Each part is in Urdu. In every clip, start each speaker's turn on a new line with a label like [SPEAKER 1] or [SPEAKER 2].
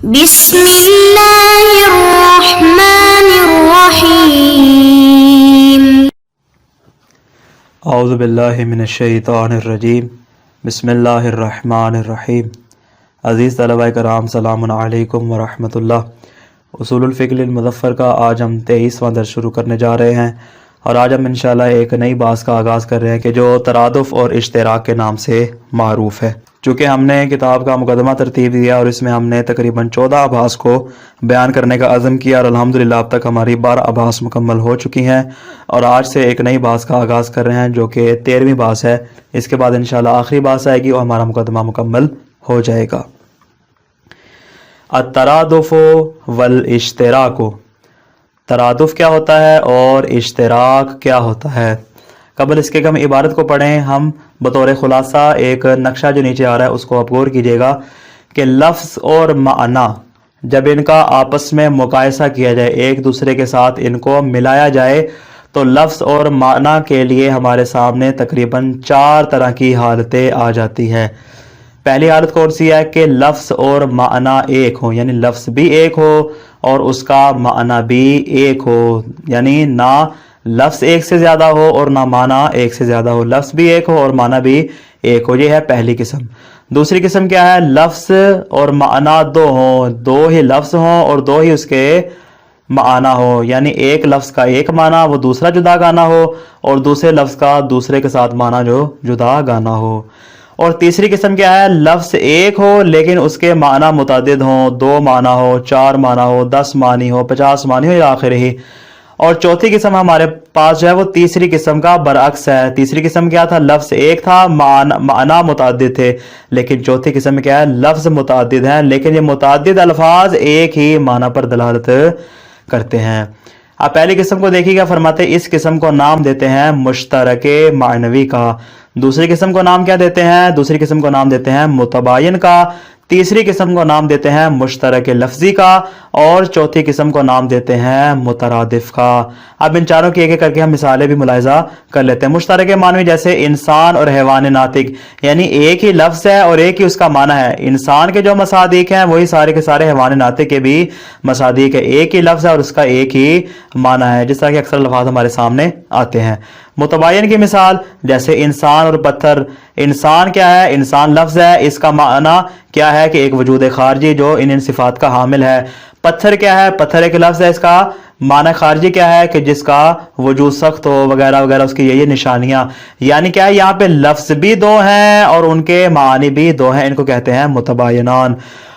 [SPEAKER 1] بسم اللہ الرحمن الرحیم۔
[SPEAKER 2] اعوذ باللہ من الشیطان الرجیم، بسم اللہ الرحمن الرحیم۔ عزیز طلبہ کرام، سلام علیکم ورحمۃ اللہ۔ اصول الفقہ للمظفر کا آج ہم 23واں درس شروع کرنے جا رہے ہیں، اور آج ہم انشاءاللہ ایک نئی بحث کا آغاز کر رہے ہیں کہ جو ترادف اور اشتراک کے نام سے معروف ہے۔ چونکہ ہم نے کتاب کا مقدمہ ترتیب دیا اور اس میں ہم نے تقریباً 14 ابحاث کو بیان کرنے کا عزم کیا، اور الحمدللہ اب تک ہماری 12 ابحاث مکمل ہو چکی ہیں، اور آج سے ایک نئی بحث کا آغاز کر رہے ہیں جو کہ 13ویں بحث ہے۔ اس کے بعد انشاءاللہ آخری بحث آئے گی اور ہمارا مقدمہ مکمل ہو جائے گا۔ الترادف والاشتراک، ترادف کیا ہوتا ہے اور اشتراک کیا ہوتا ہے؟ قبل اس کے ہم عبارت کو پڑھیں، ہم بطور خلاصہ ایک نقشہ جو نیچے آ رہا ہے اس کو آپ غور کیجیے گا کہ لفظ اور معنی جب ان کا آپس میں مقایسہ کیا جائے، ایک دوسرے کے ساتھ ان کو ملایا جائے، تو لفظ اور معنی کے لیے ہمارے سامنے تقریباً 4 طرح کی حالتیں آ جاتی ہیں۔ پہلی حالت کون سی ہے کہ لفظ اور معنی ایک ہو، یعنی لفظ بھی ایک ہو اور اس کا معنی بھی ایک ہو، یعنی نہ لفظ ایک سے زیادہ ہو اور نہ معنی ایک سے زیادہ ہو، لفظ بھی ایک ہو اور معنی بھی ایک ہو۔ یہ ہے پہلی قسم۔ دوسری قسم کیا ہے؟ لفظ اور معنی دو ہوں، دو ہی لفظ ہوں اور دو ہی اس کے معنی ہو، یعنی ایک لفظ کا ایک معنی وہ دوسرا جدا گانا ہو، اور دوسرے لفظ کا دوسرے کے ساتھ معنی جو جدا گانا ہو۔ اور تیسری قسم کیا ہے؟ لفظ ایک ہو لیکن اس کے معنی متعدد ہوں، 2 معنی ہو، 4 معنی ہو، 10 معنی ہو، 50 معنی ہو، یا آخر ہی۔ اور چوتھی قسم ہمارے پاس جو ہے وہ تیسری قسم کا برعکس ہے۔ تیسری قسم کیا تھا؟ لفظ ایک تھا، معنی متعدد تھے، لیکن چوتھی قسم میں کیا ہے؟ لفظ متعدد ہیں لیکن یہ متعدد الفاظ ایک ہی معنی پر دلالت کرتے ہیں۔ آپ پہلی قسم کو دیکھیے گا، فرماتے اس قسم کو نام دیتے ہیں مشترک معنوی کا۔ دوسری قسم کو نام کیا دیتے ہیں؟ دوسری قسم کو نام دیتے ہیں متباین کا۔ تیسری قسم کو نام دیتے ہیں مشترک لفظی کا، اور چوتھی قسم کو نام دیتے ہیں مترادف کا۔ اب ان چاروں کی ایک ایک کر کے ہم مثالیں بھی ملاحظہ کر لیتے ہیں۔ مشترک معنوی جیسے انسان اور حیوان ناطق، یعنی ایک ہی لفظ ہے اور ایک ہی اس کا معنی ہے۔ انسان کے جو مصادیق ہیں وہی سارے کے سارے حیوان ناطق کے بھی مصادیق ہے، ایک ہی لفظ ہے اور اس کا ایک ہی معنی ہے، جس طرح کہ اکثر الفاظ ہمارے سامنے آتے ہیں۔ متباین کی مثال جیسے انسان اور پتھر۔ انسان کیا ہے؟ انسان لفظ ہے، اس کا معنی کیا ہے کہ ایک وجود خارجی جو ان صفات کا حامل ہے۔ پتھر کیا ہے؟ پتھر ایک لفظ ہے، اس کا معنی خارجی کیا ہے کہ جس کا وجود سخت ہو وغیرہ وغیرہ، اس کی یہ نشانیاں، یعنی کیا ہے یہاں پہ لفظ بھی 2 ہیں اور ان کے معنی بھی 2 ہیں، ان کو کہتے ہیں متباینان۔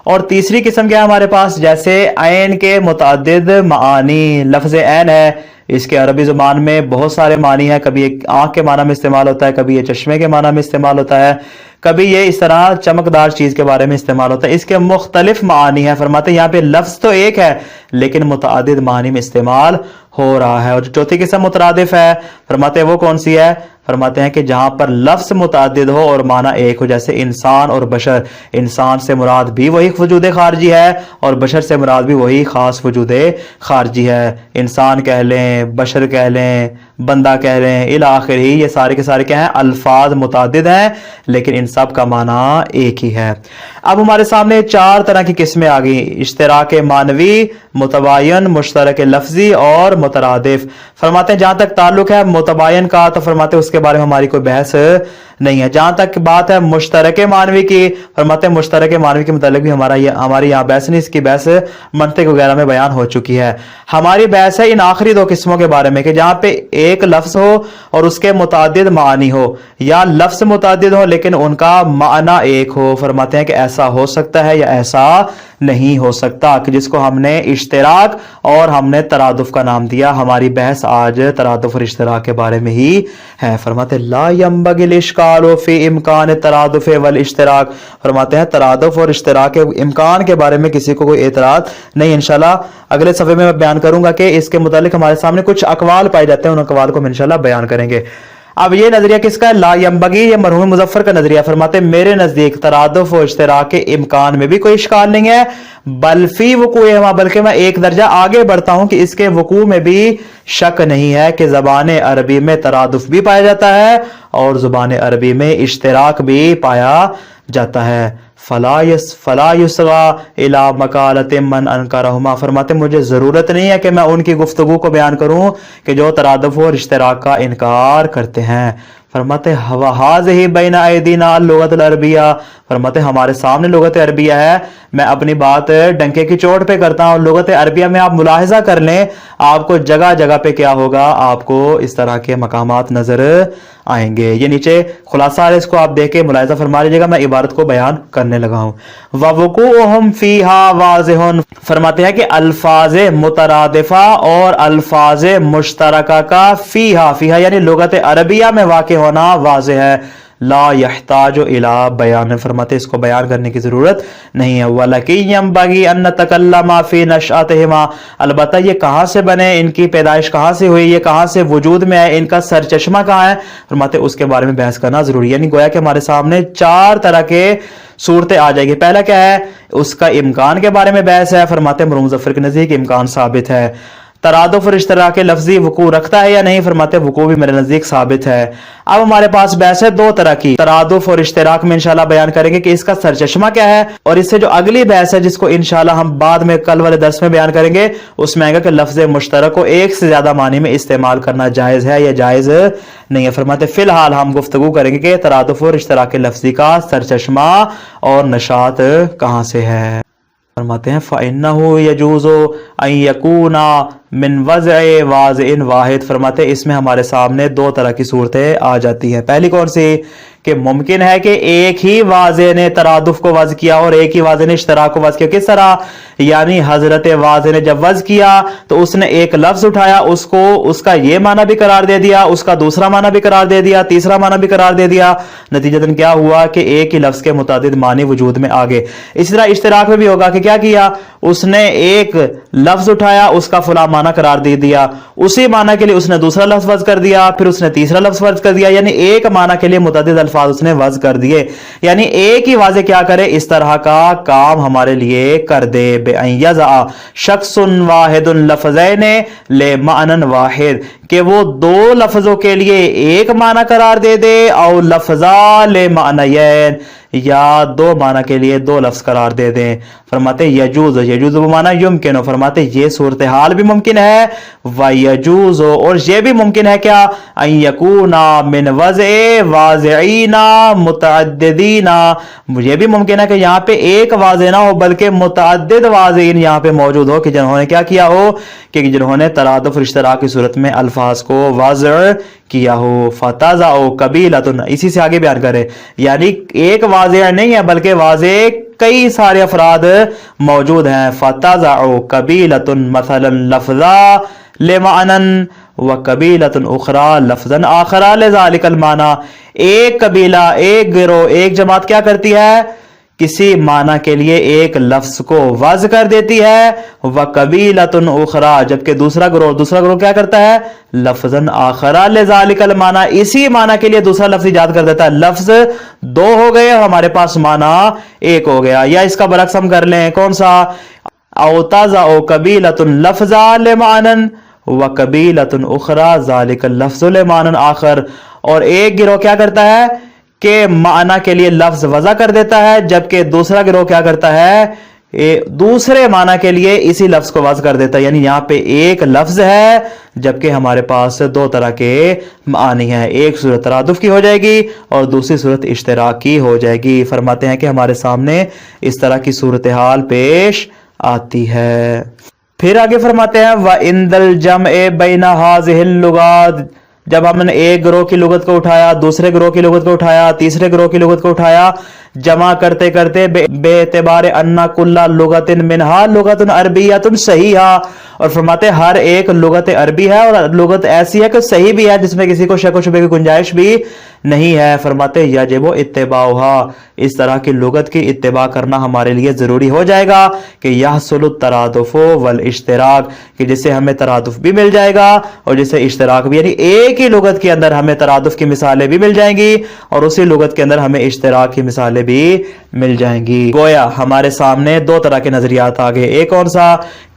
[SPEAKER 2] اور تیسری قسم کیا ہے ہمارے پاس؟ جیسے عین کے متعدد معانی۔ لفظ عین ہے، اس کے عربی زبان میں بہت سارے معنی ہیں، کبھی ایک آنکھ کے معنی میں استعمال ہوتا ہے، کبھی یہ چشمے کے معنی میں استعمال ہوتا ہے، کبھی یہ اس طرح چمکدار چیز کے بارے میں استعمال ہوتا ہے۔ اس کے مختلف معانی ہیں۔ فرماتے ہیں یہاں پہ لفظ تو ایک ہے لیکن متعدد معنی میں استعمال ہو رہا ہے۔ اور جو چوتھی قسم مترادف ہے، فرماتے ہیں وہ کون سی ہے؟ فرماتے ہیں کہ جہاں پر لفظ متعدد ہو اور معنی ایک ہو، جیسے انسان اور بشر۔ انسان سے مراد بھی وہی وجود خارجی ہے اور بشر سے مراد بھی وہی خاص وجود خارجی ہے۔ انسان کہہ لیں، بشر کہہ لیں، بندہ کہہ لیں، الی آخر ہی، یہ سارے کے سارے کیا ہیں؟ الفاظ متعدد ہیں لیکن ان سب کا معنی ایک ہی ہے۔ اب ہمارے سامنے 4 طرح کی قسمیں آ گئی: اشتراک معنوی، متباین، مشترک لفظی اور مترادف۔ فرماتے ہیں جہاں تک تعلق ہے متباین کا تو فرماتے ہیں اس کے بارے میں ہماری کوئی بحث نہیں ہے۔ جہاں تک بات ہے مشترک معنوی کی، فرماتے ہیں مشترک معنوی کے متعلق بھی ہماری یہاں بحث نہیں، اس کی بحث منطق وغیرہ میں بیان ہو چکی ہے۔ ہماری بحث ہے ان آخری 2 قسموں کے بارے میں کہ جہاں پہ ایک لفظ ہو اور اس کے متعدد معانی ہو، یا لفظ متعدد ہو لیکن ان کا معنی ایک ہو۔ فرماتے ہیں کہ ایسا ہو سکتا ہے یا ایسا نہیں ہو سکتا، کہ جس کو ہم نے اشتراک اور ہم نے ترادف کا نام دیا۔ ہماری بحث آج ترادف اور اشتراک کے بارے میں ہی ہے۔ فرماتے ہیں لا ينبغي الاشکال فی امکان الترادف والاشتراک۔ فرماتے ہیں ترادف اور اشتراک کے امکان کے بارے میں کسی کو کوئی اعتراض نہیں۔ انشاءاللہ اگلے صفحے میں بیان کروں گا کہ اس کے متعلق ہمارے سامنے کچھ اقوال پائے جاتے ہیں، ان اقوال کو ہم انشاءاللہ بیان کریں گے۔ اب یہ نظریہ کس کا ہے؟ لا ینبغی، یہ مرحوم مظفر کا نظریہ۔ فرماتے ہیں میرے نزدیک ترادف و اشتراک کے امکان میں بھی کوئی اشکال نہیں ہے، بل فی وقوعہما، بلکہ میں ایک درجہ آگے بڑھتا ہوں کہ اس کے وقوع میں بھی شک نہیں ہے کہ زبان عربی میں ترادف بھی پایا جاتا ہے اور زبان عربی میں اشتراک بھی پایا جاتا ہے۔ فلا یسغا الی مقالۃ من انکرہما، فرماتے مجھے ضرورت نہیں ہے کہ میں ان کی گفتگو کو بیان کروں کہ جو ترادف اور اشتراک کا انکار کرتے ہیں۔ فرماتے وَهَٰذِهِ بَيْنَ أَيْدِينَا اللغۃ العربیہ، فرماتے ہمارے سامنے لغت عربیہ ہے۔ میں اپنی بات ڈنکے کی چوٹ پہ کرتا ہوں، لغت عربیہ میں آپ ملاحظہ کر لیں، آپ کو جگہ جگہ پہ کیا ہوگا، آپ کو اس طرح کے مقامات نظر آئیں گے۔ یہ نیچے خلاصہ ہے، اس کو آپ دیکھ کے ملاحظہ فرما لیجیے گا، میں عبارت کو بیان کرنے لگا ہوں۔ وَوُقُوعُهُمْ فِيهَا وَاضِحٌ، فرماتے ہیں کہ الفاظ مترادفہ اور الفاظ مشترکہ کا فیہا یعنی لغت عربیہ میں واقع ہونا واضح ہے۔ لا یحتاج الی بیان، فرماتے اس کو بیان کرنے کی ضرورت نہیں ہے۔ وَلَكِنْ يَنبَغِي أَن نَتَكَلَّمَ فِي نَشْأَتِهِمَا، البتہ یہ کہاں سے بنے، ان کی پیدائش کہاں سے ہوئی، یہ کہاں سے وجود میں ہے، ان کا سرچشمہ کہاں ہے، فرماتے اس کے بارے میں بحث کرنا ضروری ہے۔ یعنی گویا کہ ہمارے سامنے چار طرح کے صورتیں آ جائے گی۔ پہلا کیا ہے، اس کا امکان کے بارے میں بحث ہے، فرماتے مرحوم مظفر کے نزدیک امکان ثابت ہے۔ ترادف اور اشتراک لفظی وقوع رکھتا ہے یا نہیں، فرماتے وقوع بھی میرے نزدیک ثابت ہے۔ اب ہمارے پاس بحث ہے دو طرح کی، ترادف اور اشتراک میں انشاءاللہ بیان کریں گے کہ اس کا سرچشمہ کیا ہے، اور اس سے جو اگلی بحث ہے جس کو انشاءاللہ ہم بعد میں کل والے درس میں بیان کریں گے، اس میں آئے گا کہ لفظ مشترک کو ایک سے زیادہ معنی میں استعمال کرنا جائز ہے یا جائز نہیں ہے۔ فرماتے فی الحال ہم گفتگو کریں گے کہ ترادف اور اشتراک لفظی کا سرچشمہ اور نشاط کہاں سے ہے۔ فرماتے ہیں فَإِنَّهُ يَجُوزُ أَن يَكُونَ من وضع واضع واحد، فرماتے اس میں ہمارے سامنے دو طرح کی صورتیں آ جاتی ہیں۔ پہلی کون سی، کہ ممکن ہے کہ ایک ہی واضع نے ترادف کو وضع کیا اور ایک ہی واضع نے اشتراک کو وضع کیا۔ کس طرح، یعنی حضرت واضع نے جب وضع کیا تو اس نے ایک لفظ اٹھایا، اس کو اس کا یہ معنی بھی قرار دے دیا، اس کا دوسرا معنی بھی قرار دے دیا، تیسرا معنی بھی قرار دے دیا، نتیجتاً کیا ہوا کہ ایک ہی لفظ کے متعدد معنی وجود میں آ گئے۔ اسی طرح اشتراک میں بھی ہوگا کہ کیا کیا، اس نے ایک لفظ اٹھایا، اس کا فلاں معنی قرار دے دیا، اسی معنی کے لیے اس نے دوسرا لفظ وضع کر دیا، پھر اس نے تیسرا لفظ وضع کر دیا، یعنی ایک معنی کے لیے متعدد الفاظ اس نے وضع کر دیے۔ یعنی ایک ہی واضح کیا کرے، اس طرح کا کام ہمارے لیے کر دے۔ بِأَن يَضَعَ شَخْصٌ وَاحِدٌ لَفْظَيْنِ لِمَعْنًى وَاحِدٍ، کہ وہ دو لفظوں کے لیے ایک معنی قرار دے دے، اور لفظا لِمَعْنَيَيْن، یا دو معنی کے لیے دو لفظ قرار دے دیں۔ فرماتے یجوز، یجوز بمعنی یمکن، فرماتے یہ صورتحال بھی ممکن ہے، ویجوز، اور یہ بھی ممکن ہے کیا، ان یکون من وضع واضعین متعددین، یہ بھی ممکن ہے کہ یہاں پہ ایک واضع نہ ہو بلکہ متعدد واضعین یہاں پہ موجود ہو، کہ جنہوں نے کیا کیا ہو، کہ جنہوں نے ترادف اور اشتراک کی صورت میں الفاظ کو وضع کیا ہو۔ فتضع قبیلۃ، اسی سے آگے بیان کرے، یعنی ایک واضع نہیں ہے بلکہ واضع کئی سارے افراد موجود ہیں۔ فتضع قبیلۃ مثلا لفظا لمعنى وقبیلۃ اخرى لفظا آخر لذلك المعنى، ایک قبیلہ، ایک گروہ، ایک جماعت کیا کرتی ہے، کسی معنی کے لیے ایک لفظ کو وضع کر دیتی ہے، وَقَبِيلَةٌ أُخْرَى، جبکہ دوسرا گروہ کیا کرتا ہے، لفظاً آخر لذالک المعنی، اسی معنی کے لیے دوسرا لفظ ایجاد کر دیتا ہے۔ لفظ دو ہو گئے اور ہمارے پاس معنی ایک ہو گیا۔ یا اس کا برعکس ہم کر لیں، کون سا، أَوْ تَضَعُ قَبِيلَةٌ لَفْظًا لِمَعْنًى وَقَبِيلَةٌ أُخْرَى ذَلِكَ اللَّفْظُ لِمَعْنًى آخر، اور ایک گروہ کیا کرتا ہے کہ معنی کے لیے لفظ وضع کر دیتا ہے، جبکہ دوسرا گروہ کیا کرتا ہے، دوسرے معنی کے لیے اسی لفظ کو وضع کر دیتا ہے۔ یعنی یہاں پہ ایک لفظ ہے جبکہ ہمارے پاس دو طرح کے معنی ہیں، ایک صورت ترادف کی ہو جائے گی اور دوسری صورت اشتراک کی ہو جائے گی۔ فرماتے ہیں کہ ہمارے سامنے اس طرح کی صورتحال پیش آتی ہے۔ پھر آگے فرماتے ہیں وَإِنْدَ الْجَمْعِ بَيْنَ هَذِهِ اللُّغَاتِ، جب ہم نے ایک گروہ کی لغت کو اٹھایا، دوسرے گروہ کی لغت کو اٹھایا، تیسرے گروہ کی لغت کو اٹھایا، جمع کرتے کرتے بے اعتبار ان کل لغت منہا لغت عربیۃ صحیحہ، اور فرماتے ہر ایک لغت عربی ہے اور لغت ایسی ہے کہ صحیح بھی ہے، جس میں کسی کو شک و شبہ کی گنجائش بھی نہیں ہے۔ فرماتے یجب اتباعها، اس طرح کی لغت کی اتباع کرنا ہمارے لیے ضروری ہو جائے گا، کہ یحصل الترادف والاشتراک، کہ جس سے ہمیں ترادف بھی مل جائے گا اور جس سے اشتراک بھی، یعنی ایک ہی لغت کے اندر ہمیں ترادف کی مثالیں بھی مل جائیں گی اور اسی لغت کے اندر ہمیں اشتراک کی مثالیں بھی مل جائیں گی۔ گویا ہمارے سامنے دو طرح کے نظریات آگے، ایک کون سا،